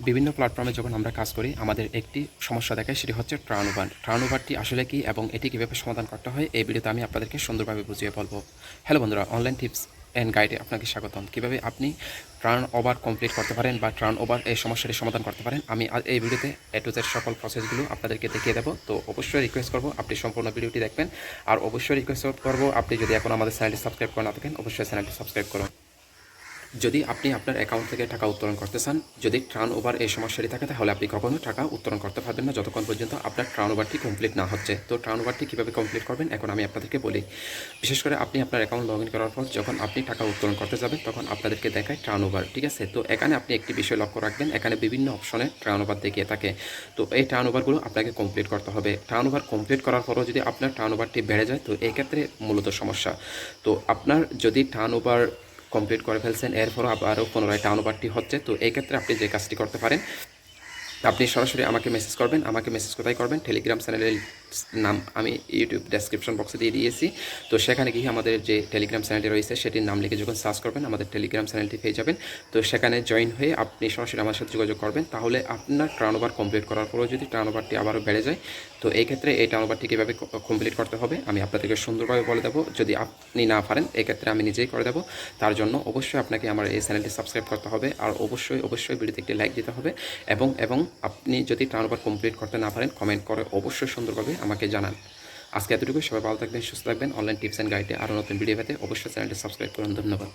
বিভিন্ন প্ল্যাটফর্মে যখন আমরা কাজ করি আমাদের একটি সমস্যা দেখায়, সেটি হচ্ছে টার্নওভারটি আসলে কি এবং এটি কীভাবে সমাধান করতে হয় এই ভিডিওতে আমি আপনাদেরকে সুন্দরভাবে বুঝিয়ে বলবো। হ্যালো বন্ধুরা, অনলাইন টিপস অ্যান্ড গাইডে আপনাকে স্বাগতম। কীভাবে আপনি টার্ন ওভার কমপ্লিট করতে পারেন বা টার্ন ওভার এই সমস্যাটি সমাধান করতে পারেন, আমি এই ভিডিওতে এ টু জেড সকল প্রসেসগুলো আপনাদেরকে দেখিয়ে দেবো। তো অবশ্যই রিকোয়েস্ট করবো আপনি সম্পূর্ণ ভিডিওটি দেখবেন, আর অবশ্যই রিকোয়েস্ট করবো আপনি যদি এখন আমাদের চ্যানেলটি সাবস্ক্রাইব করে না থাকেন অবশ্যই চ্যানেলটি সাবস্ক্রাইব করুন। যদি আপনি আপনার অ্যাকাউন্ট থেকে টাকা উত্তোলন করতে চান, যদি টার্ন ওভার এই সমস্যাটি থাকে তাহলে আপনি কখনো টাকা উত্তোলন করতে পারবেন না যতক্ষণ পর্যন্ত আপনার টার্ন ওভারটি কমপ্লিট না হচ্ছে। তো টার্ন ওভারটি কীভাবে কমপ্লিট করবেন এখন আমি আপনাদেরকে বলি। বিশেষ করে আপনি আপনার অ্যাকাউন্ট লগ ইন করার পর যখন আপনি টাকা উত্তোলন করতে যাবেন তখন আপনাদেরকে দেখায় টার্ন ওভার, ঠিক আছে? তো এখানে আপনি একটি বিষয় লক্ষ্য রাখবেন, এখানে বিভিন্ন অপশনে টার্ন ওভার দেখিয়ে থাকে। তো এই টার্ন ওভারগুলো আপনাকে কমপ্লিট করতে হবে। টার্ন ওভার কমপ্লিট করার পরও যদি আপনার টার্ন ওভারটি বেড়ে যায় তো এই ক্ষেত্রে মূলত সমস্যা। তো আপনার যদি টার্ন ওভার কমপ্লিট করে ফেলছেন এরপরও আবারও পুনরায় টার্ন ওভারটি হচ্ছে, তো এই ক্ষেত্রে আপনি যে কাজটি করতে পারেন, আপনি সরাসরি আমাকে মেসেজ করবেন। আমাকে মেসেজ কোথায় করবেন? টেলিগ্রাম চ্যানেলের নাম আমি ইউটিউব ডেসক্রিপশন বক্সে দিয়ে দিয়েছি। তো সেখানে গিয়ে আমাদের যে টেলিগ্রাম চ্যানেলটি রয়েছে সেটির নাম লিখে যখন সার্চ করবেন আমাদের টেলিগ্রাম চ্যানেলটি পেয়ে যাবেন। তো সেখানে জয়েন হয়ে আপনি সরাসরি আমার সাথে যোগাযোগ করবেন। তাহলে আপনার টার্ন ওভার কমপ্লিট করার পরেও যদি টার্ন ওভারটি আবারও বেড়ে যায় তো এই ক্ষেত্রে এই টার্ন ওভারটি কীভাবে কমপ্লিট করতে হবে আমি আপনাদেরকে সুন্দরভাবে বলে দেবো। যদি আপনি না পারেন এক্ষেত্রে আমি নিজেই করে দেবো। তার জন্য অবশ্যই আপনাকে আমার এই চ্যানেলটি সাবস্ক্রাইব করতে হবে, আর অবশ্যই ভিডিওতে একটি লাইক দিতে হবে। এবং আপনি যদি টার্ন ওভার কমপ্লিট করতে না পারেন কমেন্ট করে অবশ্যই সুন্দরভাবে আমাকে জানান। আজকে এতটুকু, সবাই ভালো থাকবেন, সুস্থ থাকবেন। অনলাইন টিপস অ্যান্ড গাইডে আরও নতুন ভিডিও পেতে অবশ্যই চ্যানেলটি সাবস্ক্রাইব করুন। ধন্যবাদ।